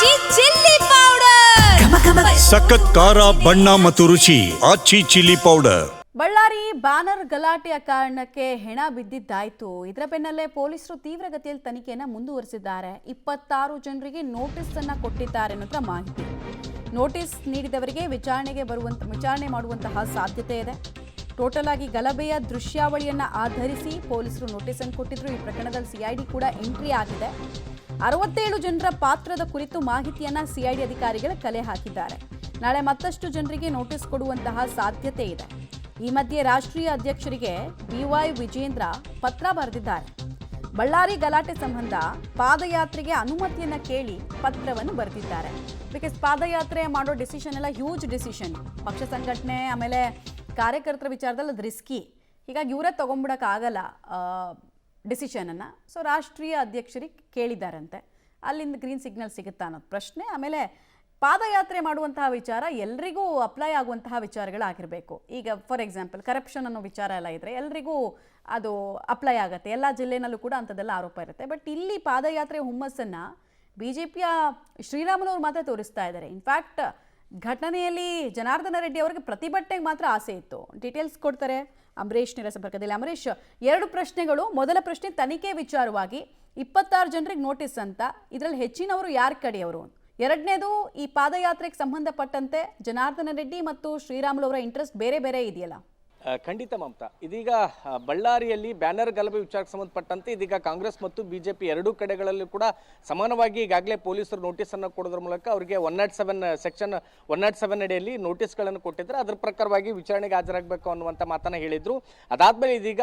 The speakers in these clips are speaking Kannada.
ಆಚಿ ಚಿಲ್ಲಿ ಪೌಡರ್ ಸಖತ್ ಖಾರ ಬಣ್ಣ ಮತ್ತು ರುಚಿ ಆಚಿ ಚಿಲ್ಲಿ ಪೌಡರ್. ಬಳ್ಳಾರಿ ಬ್ಯಾನರ್ ಗಲಾಟೆಯ ಕಾರಣಕ್ಕೆ ಹೆಣ ಬಿದ್ದಿದ್ದಾಯ್ತು. ಇದರ ಬೆನ್ನಲ್ಲೇ ಪೊಲೀಸರು ತೀವ್ರಗತಿಯಲ್ಲಿ ತನಿಖೆಯನ್ನು ಮುಂದುವರಿಸಿದ್ದಾರೆ. 26 ಜನರಿಗೆ ನೋಟಿಸ್ ಅನ್ನು ಕೊಟ್ಟಿದ್ದಾರೆ ಅನ್ನೋ ಮಾಹಿತಿ. ನೋಟಿಸ್ ನೀಡಿದವರಿಗೆ ವಿಚಾರಣೆ ಮಾಡುವಂತಹ ಸಾಧ್ಯತೆ ಇದೆ. ಟೋಟಲ್ ಆಗಿ ಗಲಭೆಯ ದೃಶ್ಯಾವಳಿಯನ್ನು ಆಧರಿಸಿ ಪೊಲೀಸರು ನೋಟಿಸ್ ಅನ್ನು ಕೊಟ್ಟಿದ್ರು. ಈ ಪ್ರಕರಣದಲ್ಲಿ ಸಿಐಡಿ ಕೂಡ ಎಂಟ್ರಿ ಆಗಿದೆ. 67 ಜನರ ಪಾತ್ರದ ಕುರಿತು ಮಾಹಿತಿಯನ್ನ ಸಿಐಡಿ ಅಧಿಕಾರಿಗಳು ಕಲೆ ಹಾಕಿದ್ದಾರೆ. ನಾಳೆ ಮತ್ತಷ್ಟು ಜನರಿಗೆ ನೋಟಿಸ್ ಕೊಡುವಂತಹ ಸಾಧ್ಯತೆ ಇದೆ. ಈ ಮಧ್ಯೆ ರಾಷ್ಟ್ರೀಯ ಅಧ್ಯಕ್ಷರಿಗೆ ಬಿವೈ ವಿಜೇಂದ್ರ ಪತ್ರ ಬರೆದಿದ್ದಾರೆ. ಬಳ್ಳಾರಿ ಗಲಾಟೆ ಸಂಬಂಧ ಪಾದಯಾತ್ರೆಗೆ ಅನುಮತಿಯನ್ನ ಕೇಳಿ ಪತ್ರವನ್ನು ಬರೆದಿದ್ದಾರೆ. ಬಿಕಾಸ್ ಪಾದಯಾತ್ರೆ ಮಾಡೋ ಡಿಸಿಷನ್ ಎಲ್ಲ ಹ್ಯೂಜ್ ಡಿಸಿಷನ್. ಪಕ್ಷ ಸಂಘಟನೆ ಆಮೇಲೆ ಕಾರ್ಯಕರ್ತರ ವಿಚಾರದಲ್ಲಿ ಅದು ರಿಸ್ಕಿ. ಹೀಗಾಗಿ ಇವರೇ ತಗೊಂಡ್ಬಿಡೋಕ್ಕಾಗಲ್ಲ ಡಿಸಿಷನನ್ನು. ಸೊ ರಾಷ್ಟ್ರೀಯ ಅಧ್ಯಕ್ಷರಿಗೆ ಕೇಳಿದ್ದಾರಂತೆ. ಅಲ್ಲಿಂದ ಗ್ರೀನ್ ಸಿಗ್ನಲ್ ಸಿಗುತ್ತಾ ಅನ್ನೋದು ಪ್ರಶ್ನೆ. ಆಮೇಲೆ ಪಾದಯಾತ್ರೆ ಮಾಡುವಂತಹ ವಿಚಾರ ಎಲ್ರಿಗೂ ಅಪ್ಲೈ ಆಗುವಂತಹ ವಿಚಾರಗಳಾಗಿರಬೇಕು. ಈಗ ಫಾರ್ ಎಕ್ಸಾಂಪಲ್ ಕರಪ್ಷನ್ ಅನ್ನೋ ವಿಚಾರ ಎಲ್ಲ ಇದ್ದರೆ ಎಲ್ರಿಗೂ ಅದು ಅಪ್ಲೈ ಆಗುತ್ತೆ. ಎಲ್ಲ ಜಿಲ್ಲೆನಲ್ಲೂ ಕೂಡ ಅಂಥದ್ದೆಲ್ಲ ಆರೋಪ ಇರುತ್ತೆ. ಬಟ್ ಇಲ್ಲಿ ಪಾದಯಾತ್ರೆ ಹುಮ್ಮಸ್ಸನ್ನು BJPಯ ಶ್ರೀರಾಮುಲವರು ಮಾತ್ರ ತೋರಿಸ್ತಾ ಇದ್ದಾರೆ. ಇನ್ಫ್ಯಾಕ್ಟ್ ಘಟನೆಯಲ್ಲಿ ಜನಾರ್ದನ ರೆಡ್ಡಿ ಅವರಿಗೆ ಪ್ರತಿಭಟನೆಗೆ ಮಾತ್ರ ಆಸೆ ಇತ್ತು. ಡೀಟೇಲ್ಸ್ ಕೊಡ್ತಾರೆ ಅಂಬರೀಷ್ ನೇರ ಸಂಪರ್ಕದಲ್ಲಿ. ಅಂಬರೀಷ್, 2 ಪ್ರಶ್ನೆಗಳು. ಮೊದಲ ಪ್ರಶ್ನೆ ತನಿಖೆ ವಿಚಾರವಾಗಿ 26 ಜನರಿಗೆ ನೋಟಿಸ್ ಅಂತ. ಇದರಲ್ಲಿ ಹೆಚ್ಚಿನವರು ಯಾರ ಕಡೆಯವರು? ಎರಡನೇದು, ಈ ಪಾದಯಾತ್ರೆಗೆ ಸಂಬಂಧಪಟ್ಟಂತೆ ಜನಾರ್ದನ ರೆಡ್ಡಿ ಮತ್ತು ಶ್ರೀರಾಮುಲು ಅವರ ಇಂಟ್ರೆಸ್ಟ್ ಬೇರೆ ಬೇರೆ ಇದೆಯಲ್ಲ? ಖಂಡಿತ ಮಮತಾ. ಇದೀಗ ಬಳ್ಳಾರಿಯಲ್ಲಿ ಬ್ಯಾನರ್ ಗಲಭೆ ವಿಚಾರಕ್ಕೆ ಸಂಬಂಧಪಟ್ಟಂತೆ ಇದೀಗ ಕಾಂಗ್ರೆಸ್ ಮತ್ತು ಬಿಜೆಪಿ ಎರಡೂ ಕಡೆಗಳಲ್ಲೂ ಕೂಡ ಸಮಾನವಾಗಿ ಈಗಾಗಲೇ ಪೊಲೀಸರು ನೋಟಿಸನ್ನು ಕೊಡೋದ್ರ ಮೂಲಕ ಅವರಿಗೆ 107 ಸೆಕ್ಷನ್ 107 ಅಡಿಯಲ್ಲಿ ನೋಟಿಸ್ಗಳನ್ನು ಕೊಟ್ಟಿದ್ದಾರೆ. ಅದರ ಪ್ರಕಾರವಾಗಿ ವಿಚಾರಣೆಗೆ ಹಾಜರಾಗಬೇಕು ಅನ್ನುವಂಥ ಮಾತನ್ನು ಹೇಳಿದ್ರು. ಅದಾದ್ಮೇಲೆ ಇದೀಗ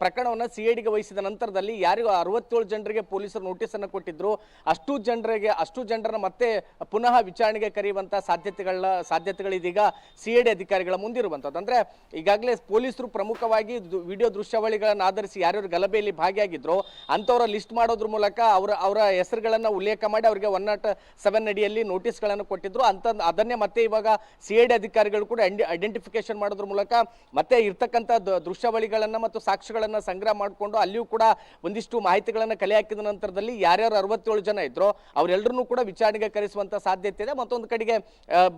ಪ್ರಕರಣವನ್ನು ಸಿಐಡಿಗೆ ವಹಿಸಿದ ನಂತರದಲ್ಲಿ ಯಾರಿಗೂ 67 ಜನರಿಗೆ ಪೊಲೀಸರು ನೋಟಿಸನ್ನು ಕೊಟ್ಟಿದ್ರು, ಅಷ್ಟು ಜನರನ್ನ ಮತ್ತೆ ಪುನಃ ವಿಚಾರಣೆಗೆ ಕರೆಯುವಂಥ ಸಾಧ್ಯತೆಗಳು ಇದೀಗ ಸಿಐಡಿ ಅಧಿಕಾರಿಗಳ ಮುಂದಿರುವಂಥದ್ದು. ಅಂದ್ರೆ ಈಗಾಗಲೇ ಪೊಲೀಸರು ಪ್ರಮುಖವಾಗಿ ವಿಡಿಯೋ ದೃಶ್ಯಾವಳಿಗಳನ್ನು ಆಧರಿಸಿ ಯಾರ್ಯಾರು ಗಲಭೆಯಲ್ಲಿ ಭಾಗಿಯಾಗಿದ್ರು ಅಂಥವರ ಲಿಸ್ಟ್ ಮಾಡೋದ್ರ ಮೂಲಕ ಅವರ ಹೆಸರುಗಳನ್ನು ಉಲ್ಲೇಖ ಮಾಡಿ ಅವರಿಗೆ 107 ಅಡಿಯಲ್ಲಿ ನೋಟಿಸ್ಗಳನ್ನು ಕೊಟ್ಟಿದ್ರು. ಅದನ್ನೇ ಮತ್ತೆ ಇವಾಗ ಸಿಐಡಿ ಅಧಿಕಾರಿಗಳು ಕೂಡ ಐಡೆಂಟಿಫಿಕೇಶನ್ ಮಾಡೋದ್ರ ಮೂಲಕ ಮತ್ತೆ ಇರ್ತಕ್ಕಂಥ ದೃಶ್ಯಾವಳಿಗಳನ್ನು ಮತ್ತು ಸಾಕ್ಷ್ಯಗಳನ್ನು ಸಂಗ್ರಹ ಮಾಡಿಕೊಂಡು ಅಲ್ಲಿಯೂ ಕೂಡ ಒಂದಿಷ್ಟು ಮಾಹಿತಿಗಳನ್ನು ಕಲೆ ಹಾಕಿದ ನಂತರದಲ್ಲಿ ಯಾರ್ಯಾರು 67 ಜನ ಇದ್ರು ಅವರೆಲ್ಲರನ್ನೂ ಕೂಡ ವಿಚಾರಣೆಗೆ ಕರೆಸುವಂತ ಸಾಧ್ಯತೆ ಇದೆ. ಮತ್ತೊಂದು ಕಡೆಗೆ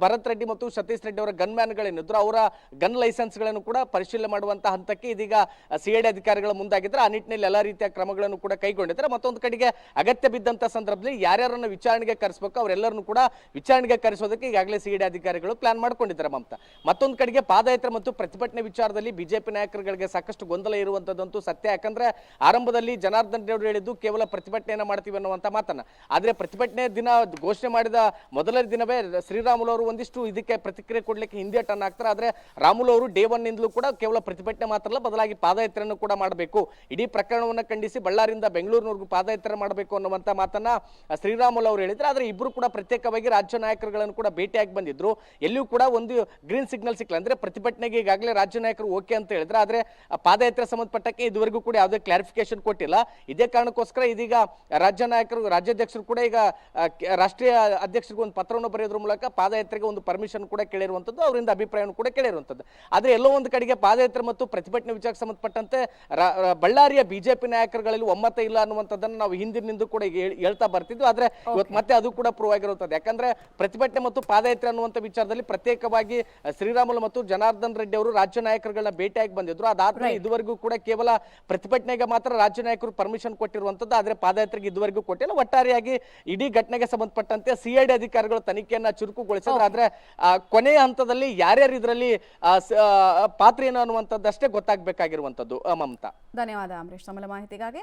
ಭರತ್ ರೆಡ್ಡಿ ಮತ್ತು ಸತೀಶ್ ರೆಡ್ಡಿ ಅವರ ಗನ್ ಮ್ಯಾನ್ಗಳೇನಿದ್ರು ಅವರ ಗನ್ ಲೈಸೆನ್ಸ್ಗಳನ್ನು ಕೂಡ ಪರಿಶೀಲನೆ ಮಾಡುವಂತಹ ಹಂತಕ್ಕೆ ಇದೀಗ ಸಿಐಡಿ ಅಧಿಕಾರಿಗಳು ಮುಂದಾಗಿದ್ರೆ ಆ ನಿಟ್ಟಿನಲ್ಲಿ ಎಲ್ಲ ರೀತಿಯ ಕ್ರಮಗಳನ್ನು ಕೂಡ ಕೈಗೊಂಡಿದ್ದಾರೆ. ಮತ್ತೊಂದು ಕಡೆಗೆ ಅಗತ್ಯ ಬಿದ್ದಂತ ಸಂದರ್ಭದಲ್ಲಿ ಯಾರ್ಯಾರನ್ನ ವಿಚಾರಣೆಗೆ ಕರೆಸಬೇಕು ಅವರೆಲ್ಲರನ್ನು ಕೂಡ ವಿಚಾರಣೆಗೆ ಕರೆಸೋದಕ್ಕೆ ಈಗಾಗಲೇ ಸಿಐಡಿ ಅಧಿಕಾರಿಗಳು ಪ್ಲಾನ್ ಮಾಡ್ಕೊಂಡಿದ್ದಾರೆ ಮಮತಾ. ಮತ್ತೊಂದು ಕಡೆಗೆ ಪಾದಯಾತ್ರೆ ಮತ್ತು ಪ್ರತಿಭಟನೆ ವಿಚಾರದಲ್ಲಿ ಬಿಜೆಪಿ ನಾಯಕರುಗಳಿಗೆ ಸಾಕಷ್ಟು ಗೊಂದಲ ಇರುವಂತದ್ದಂತೂ ಸತ್ಯ. ಯಾಕಂದ್ರೆ ಆರಂಭದಲ್ಲಿ ಜನಾರ್ದನ್ ರೆಡ್ಡಿ ಹೇಳಿದ್ದು ಕೇವಲ ಪ್ರತಿಭಟನೆಯನ್ನ ಮಾಡ್ತೀವಿ ಅನ್ನುವಂತ ಮಾತನ್ನ, ಆದ್ರೆ ಪ್ರತಿಭಟನೆ ದಿನ ಘೋಷಣೆ ಮಾಡಿದ ಮೊದಲ ದಿನವೇ ಶ್ರೀರಾಮುಲು ಅವರು ಒಂದಿಷ್ಟು ಇದಕ್ಕೆ ಪ್ರತಿಕ್ರಿಯೆ ಕೊಡ್ಲಿಕ್ಕೆ ಹಿಂದೇಟನ್ನು ಹಾಕ್ತಾರೆ. ಆದ್ರೆ ರಾಮುಲು ಅವರು ಡೇ 1 ನಿಂದಲೂ ಕೂಡ ಕೇವಲ ಪ್ರತಿಭಟನೆ ಮಾತ್ರ ಅಲ್ಲ, ಬದಲಾಗಿ ಪಾದಯಾತ್ರೆಯನ್ನು ಕೂಡ ಮಾಡಬೇಕು, ಇಡೀ ಪ್ರಕರಣವನ್ನು ಖಂಡಿಸಿ ಬಳ್ಳಾರಿಯಿಂದ ಬೆಂಗಳೂರಿನವರೆಗೂ ಪಾದಯಾತ್ರೆ ಮಾಡಬೇಕು ಅನ್ನುವಂತ ಮಾತನ್ನ ಶ್ರೀರಾಮುಲು ಅವರು ಹೇಳಿದ್ರು. ಆದ್ರೆ ಇಬ್ಬರು ಕೂಡ ಪ್ರತ್ಯೇಕವಾಗಿ ರಾಜ್ಯ ನಾಯಕರುಗಳನ್ನು ಕೂಡ ಭೇಟಿಯಾಗಿ ಬಂದಿದ್ರು. ಎಲ್ಲಿಯೂ ಕೂಡ ಒಂದು ಗ್ರೀನ್ ಸಿಗ್ನಲ್ ಸಿಕ್ಕಲ್ಲ. ಅಂದ್ರೆ ಪ್ರತಿಭಟನೆಗೆ ಈಗಾಗಲೇ ರಾಜ್ಯ ನಾಯಕರು ಓಕೆ ಅಂತ ಹೇಳಿದ್ರೆ, ಆದ್ರೆ ಪಾದಯಾತ್ರೆ ಸಂಬಂಧಪಟ್ಟಕ್ಕೆ ಇದುವರೆಗೂ ಕೂಡ ಯಾವುದೇ ಕ್ಲಾರಿಫಿಕೇಶನ್ ಕೊಟ್ಟಿಲ್ಲ. ಇದೇ ಕಾರಣಕ್ಕೋಸ್ಕರ ಇದೀಗ ರಾಜ್ಯಾಧ್ಯಕ್ಷರು ಕೂಡ ಈಗ ರಾಷ್ಟ್ರೀಯ ಅಧ್ಯಕ್ಷರಿಗೆ ಒಂದು ಪತ್ರವನ್ನು ಬರೆಯೋದ್ರ ಮೂಲಕ ಪಾದಯಾತ್ರೆಗೆ ಒಂದು ಪರ್ಮಿಷನ್ ಕೂಡ ಕೇಳಿರುವಂತದ್ದು, ಅವರಿಂದ ಅಭಿಪ್ರಾಯವನ್ನು ಕೂಡ ಕೇಳಿರುವಂತದ್ದು. ಆದ್ರೆ ಎಲ್ಲೋ ಒಂದು ಕಡೆಗೆ ಪಾದಯಾತ್ರೆ ಮತ್ತು ಪ್ರತಿಭಟನೆ ವಿಚಾರಕ್ಕೆ ಸಂಬಂಧಪಟ್ಟಂತೆ ಬಳ್ಳಾರಿಯ ಬಿಜೆಪಿ ನಾಯಕರುಗಳಲ್ಲಿ ಒಮ್ಮತ ಇಲ್ಲ ಅನ್ನುವಂಥದ್ದನ್ನು ನಾವು ಹಿಂದಿನಿಂದ ಕೂಡ ಹೇಳ್ತಾ ಬರ್ತಿದ್ವಿ. ಆದ್ರೆ ಇವತ್ತು ಮತ್ತೆ ಅದು ಕೂಡ ಪ್ರೂವ್ ಆಗಿರುತ್ತದೆ. ಯಾಕಂದ್ರೆ ಪ್ರತಿಭಟನೆ ಮತ್ತು ಪಾದಯಾತ್ರೆ ಅನ್ನುವಂಥ ವಿಚಾರದಲ್ಲಿ ಪ್ರತ್ಯೇಕವಾಗಿ ಶ್ರೀರಾಮುಲು ಮತ್ತು ಜನಾರ್ದನ್ ರೆಡ್ಡಿ ಅವರು ರಾಜ್ಯ ನಾಯಕರುಗಳನ್ನ ಭೇಟಿಯಾಗಿ ಬಂದಿದ್ರು. ಅದಾದ್ಮೇಲೆ ಇದುವರೆಗೂ ಕೂಡ ಕೇವಲ ಪ್ರತಿಭಟನೆಗೆ ಮಾತ್ರ ರಾಜ್ಯ ನಾಯಕರು ಪರ್ಮಿಷನ್ ಕೊಟ್ಟಿರುವಂತದ್ದು, ಆದ್ರೆ ಪಾದಯಾತ್ರೆಗೆ ಇದುವರೆಗೂ ಕೊಟ್ಟಿಲ್ಲ. ಒಟ್ಟಾರೆಯಾಗಿ ಇಡೀ ಘಟನೆಗೆ ಸಂಬಂಧಪಟ್ಟಂತೆ ಸಿಐಡಿ ಅಧಿಕಾರಿಗಳು ತನಿಖೆಯನ್ನ ಚುರುಕುಗೊಳಿಸಿದ್ರು. ಆದ್ರೆ ಕೊನೆಯ ಹಂತದಲ್ಲಿ ಯಾರ್ಯಾರು ಇದರಲ್ಲಿ ಪಾತ್ರ ಏನು ಅನ್ನುವಂಥದ್ದಷ್ಟೇ ಗೊತ್ತಾಗಬೇಕಾಗಿರುವಂಥದ್ದು ಮಮತಾ. ಧನ್ಯವಾದ ಅಂಬರೀಷ್, ತಮ್ಮ ಮಾಹಿತಿಗಾಗಿ.